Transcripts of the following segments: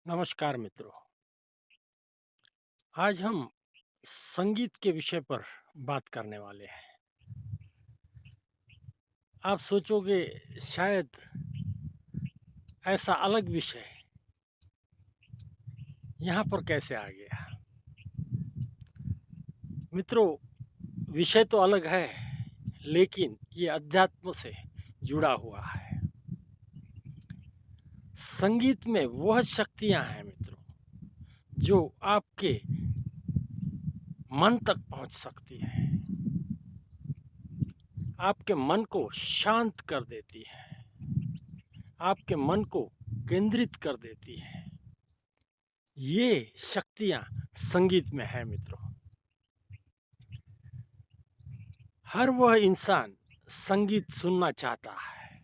नमस्कार मित्रों। आज हम संगीत के विषय पर बात करने वाले हैं। आप सोचोगे शायद ऐसा अलग विषय यहाँ पर कैसे आ गया। मित्रों, विषय तो अलग है लेकिन ये अध्यात्म से जुड़ा हुआ है। संगीत में वह शक्तियाँ हैं मित्रों जो आपके मन तक पहुँच सकती हैं, आपके मन को शांत कर देती है, आपके मन को केंद्रित कर देती है। ये शक्तियाँ संगीत में है मित्रों। हर वह इंसान संगीत सुनना चाहता है।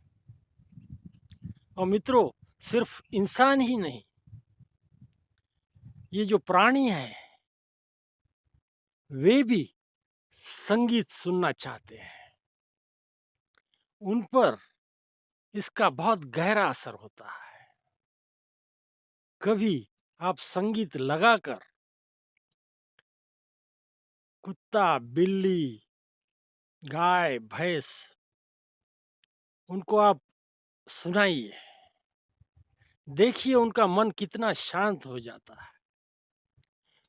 और मित्रों, सिर्फ इंसान ही नहीं, ये जो प्राणी हैं वे भी संगीत सुनना चाहते हैं। उन पर इसका बहुत गहरा असर होता है। कभी आप संगीत लगाकर कुत्ता, बिल्ली, गाय, भैंस उनको आप सुनाइए, देखिए उनका मन कितना शांत हो जाता है।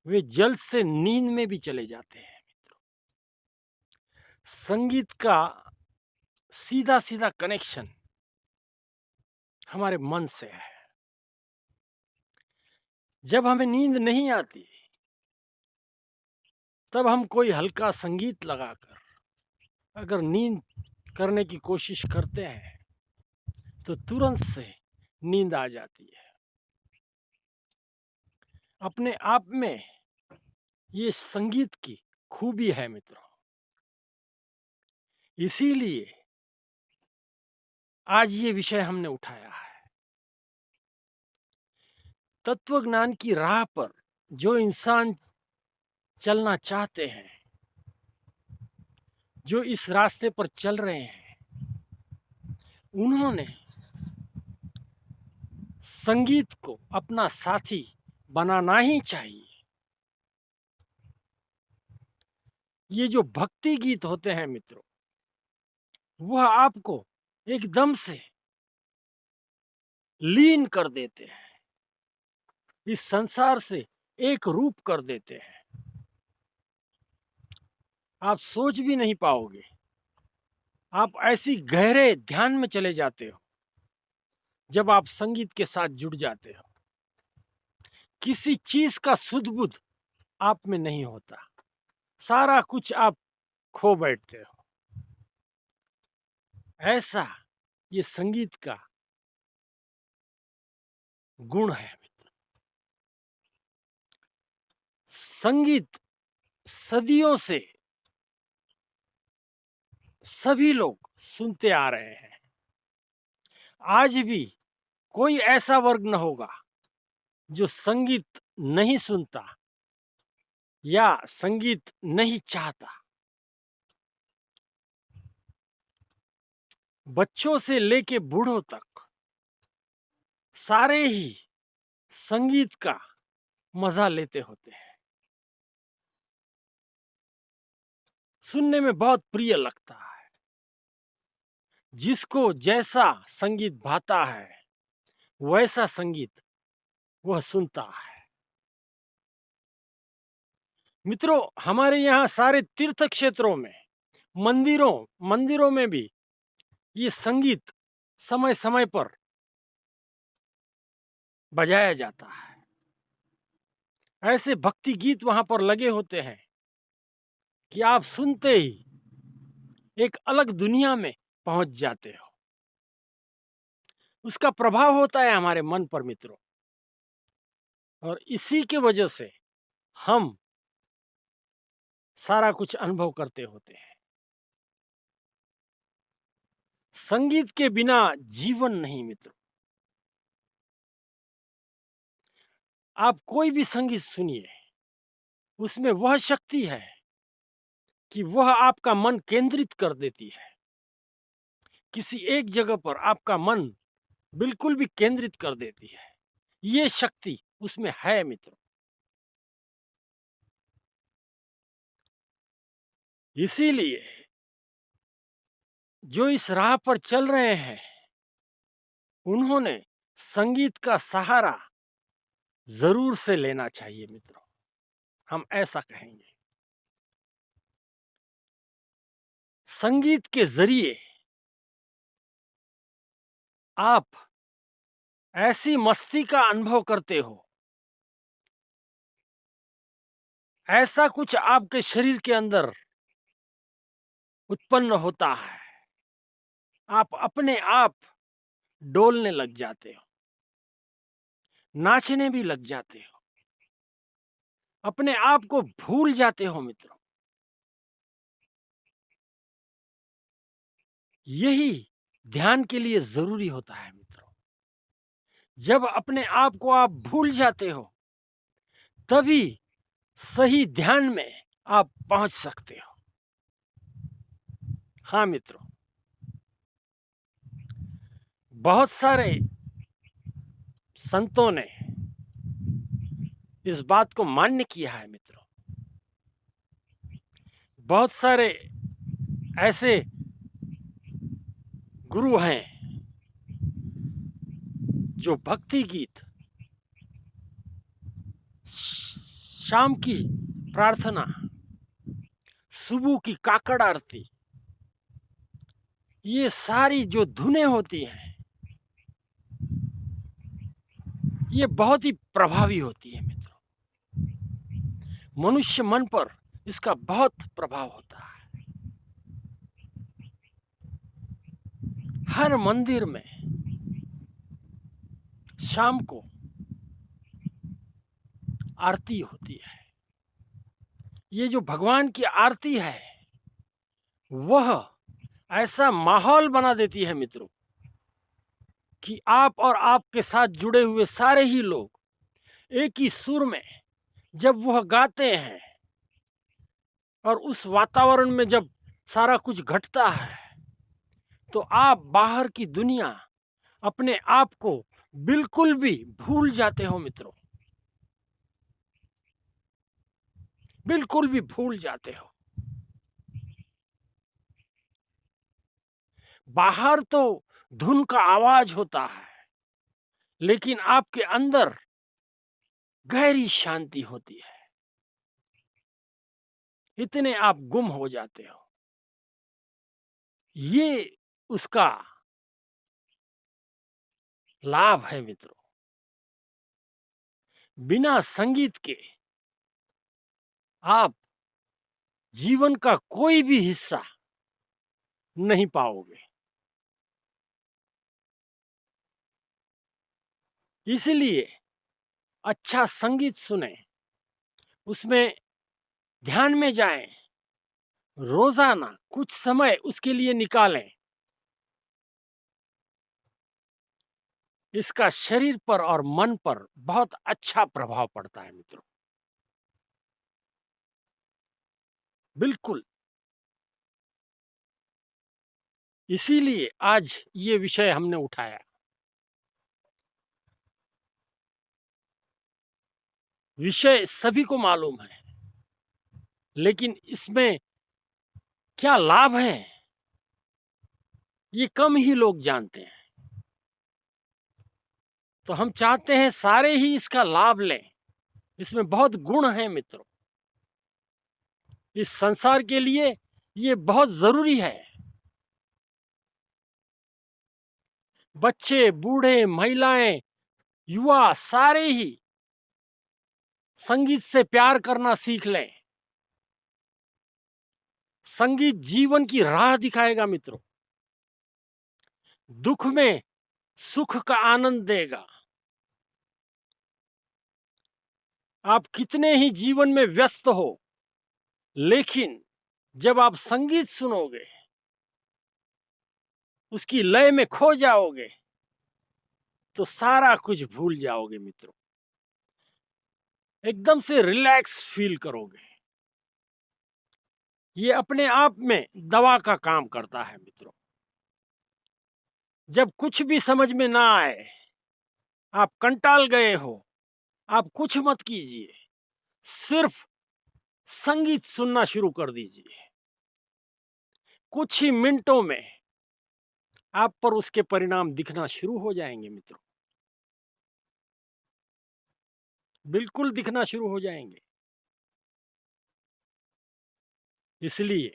वे जल्द से नींद में भी चले जाते हैं मित्रों। संगीत का सीधा सीधा कनेक्शन हमारे मन से है। जब हमें नींद नहीं आती तब हम कोई हल्का संगीत लगाकर अगर नींद करने की कोशिश करते हैं तो तुरंत से नींद आ जाती है। अपने आप में ये संगीत की खूबी है मित्रों। इसीलिए आज ये विषय हमने उठाया है। तत्व ज्ञान की राह पर जो इंसान चलना चाहते हैं, जो इस रास्ते पर चल रहे हैं, उन्होंने संगीत को अपना साथी बनाना ही चाहिए। ये जो भक्ति गीत होते हैं मित्रों, वह आपको एकदम से लीन कर देते हैं, इस संसार से एक रूप कर देते हैं। आप सोच भी नहीं पाओगे, आप ऐसी गहरे ध्यान में चले जाते हो जब आप संगीत के साथ जुड़ जाते हो। किसी चीज का सुध बुध आप में नहीं होता, सारा कुछ आप खो बैठते हो। ऐसा ये संगीत का गुण है मित्र। संगीत सदियों से सभी लोग सुनते आ रहे हैं। आज भी कोई ऐसा वर्ग न होगा जो संगीत नहीं सुनता या संगीत नहीं चाहता। बच्चों से लेके बूढ़ों तक सारे ही संगीत का मजा लेते होते हैं। सुनने में बहुत प्रिय लगता है। जिसको जैसा संगीत भाता है वैसा संगीत वह सुनता है। मित्रों, हमारे यहाँ सारे तीर्थ क्षेत्रों में, मंदिरों मंदिरों में भी ये संगीत समय समय पर बजाया जाता है। ऐसे भक्ति गीत वहां पर लगे होते हैं कि आप सुनते ही एक अलग दुनिया में पहुंच जाते हो। उसका प्रभाव होता है हमारे मन पर मित्रों, और इसी के वजह से हम सारा कुछ अनुभव करते होते हैं। संगीत के बिना जीवन नहीं मित्रों। आप कोई भी संगीत सुनिए, उसमें वह शक्ति है कि वह आपका मन केंद्रित कर देती है। किसी एक जगह पर आपका मन बिल्कुल भी केंद्रित कर देती है। ये शक्ति उसमें है मित्रों। इसीलिए जो इस राह पर चल रहे हैं, उन्होंने संगीत का सहारा जरूर से लेना चाहिए मित्रों, हम ऐसा कहेंगे। संगीत के जरिए आप ऐसी मस्ती का अनुभव करते हो, ऐसा कुछ आपके शरीर के अंदर उत्पन्न होता है, आप अपने आप डोलने लग जाते हो, नाचने भी लग जाते हो, अपने आप को भूल जाते हो मित्रों। यही ध्यान के लिए जरूरी होता है मित्रों। जब अपने आप को आप भूल जाते हो, तभी सही ध्यान में आप पहुंच सकते हो। हाँ मित्रों, बहुत सारे संतों ने इस बात को मान्य किया है मित्रों। बहुत सारे ऐसे गुरु हैं जो भक्ति गीत, शाम की प्रार्थना, सुबह की काकड़ आरती, ये सारी जो धुनें होती हैं, ये बहुत ही प्रभावी होती है मित्रों। मनुष्य मन पर इसका बहुत प्रभाव होता है। हर मंदिर में शाम को आरती होती है। ये जो भगवान की आरती है, वह ऐसा माहौल बना देती है मित्रों कि आप और आपके साथ जुड़े हुए सारे ही लोग एक ही सुर में जब वह गाते हैं, और उस वातावरण में जब सारा कुछ घटता है, तो आप बाहर की दुनिया, अपने आप को बिल्कुल भी भूल जाते हो मित्रों, बिल्कुल भी भूल जाते हो। बाहर तो धुन का आवाज होता है, लेकिन आपके अंदर गहरी शांति होती है। इतने आप गुम हो जाते हो। ये उसका लाभ है मित्रों। बिना संगीत के आप जीवन का कोई भी हिस्सा नहीं पाओगे। इसलिए अच्छा संगीत सुने, उसमें ध्यान में जाएं, रोजाना कुछ समय उसके लिए निकालें। इसका शरीर पर और मन पर बहुत अच्छा प्रभाव पड़ता है मित्रों। बिल्कुल। इसीलिए आज ये विषय हमने उठाया। विषय सभी को मालूम है, लेकिन इसमें क्या लाभ है, ये कम ही लोग जानते हैं। तो हम चाहते हैं सारे ही इसका लाभ लें। इसमें बहुत गुण हैं मित्रों। इस संसार के लिए ये बहुत जरूरी है। बच्चे, बूढ़े, महिलाएं, युवा सारे ही संगीत से प्यार करना सीख लें। संगीत जीवन की राह दिखाएगा मित्रों। दुख में सुख का आनंद देगा। आप कितने ही जीवन में व्यस्त हो, लेकिन जब आप संगीत सुनोगे, उसकी लय में खो जाओगे, तो सारा कुछ भूल जाओगे मित्रों। एकदम से रिलैक्स फील करोगे। ये अपने आप में दवा का काम करता है मित्रों। जब कुछ भी समझ में ना आए, आप कंटाल गए हो, आप कुछ मत कीजिए, सिर्फ संगीत सुनना शुरू कर दीजिए। कुछ ही मिनटों में आप पर उसके परिणाम दिखना शुरू हो जाएंगे मित्रों, बिल्कुल दिखना शुरू हो जाएंगे। इसलिए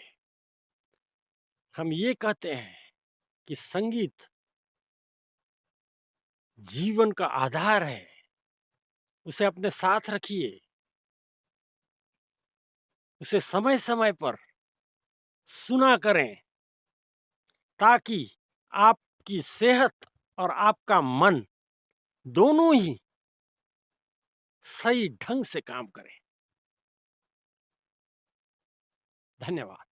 हम ये कहते हैं कि संगीत जीवन का आधार है, उसे अपने साथ रखिए, उसे समय समय पर सुना करें, ताकि आपकी सेहत और आपका मन दोनों ही सही ढंग से काम करें। धन्यवाद।